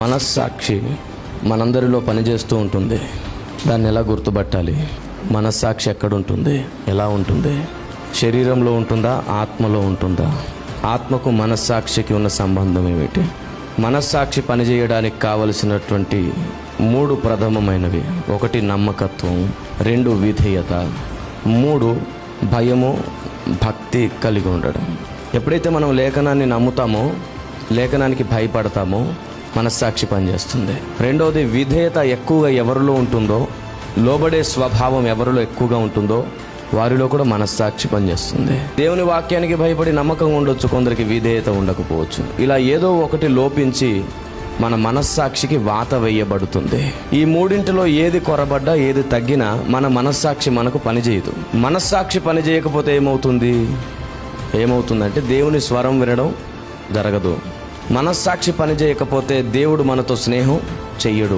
మనస్సాక్షి మనందరిలో పనిచేస్తూ ఉంటుంది. దాన్ని ఎలా గుర్తుపట్టాలి? మనస్సాక్షి ఎక్కడుంటుంది? ఎలా ఉంటుంది? శరీరంలో ఉంటుందా? ఆత్మలో ఉంటుందా? ఆత్మకు మనస్సాక్షికి ఉన్న సంబంధం ఏమిటి? మనస్సాక్షి పనిచేయడానికి కావలసినటువంటి 3 ప్రథమమైనవి: 1 నమ్మకత్వం, 2 విధేయత, 3 భయము భక్తి కలిగి ఉండడం. ఎప్పుడైతే మనం లేఖనాన్ని నమ్ముతామో, లేఖనానికి భయపడతామో మనస్సాక్షి పనిచేస్తుంది. 2వది విధేయత ఎక్కువగా ఎవరిలో ఉంటుందో, లోబడే స్వభావం ఎవరిలో ఎక్కువగా ఉంటుందో వారిలో కూడా మనస్సాక్షి పనిచేస్తుంది. దేవుని వాక్యానికి భయపడి నమ్మకంగా ఉండొచ్చు, కొందరికి విధేయత ఉండకపోవచ్చు. ఇలా ఏదో ఒకటి లోపించి మన మనస్సాక్షికి వాత వేయబడుతుంది. ఈ 3 ఏది కొరబడ్డా, ఏది తగ్గినా మన మనస్సాక్షి మనకు పనిచేయదు. మనస్సాక్షి పనిచేయకపోతే ఏమవుతుందంటే దేవుని స్వరం వినడం జరగదు. మనస్సాక్షి పనిచేయకపోతే దేవుడు మనతో స్నేహం చెయ్యడు.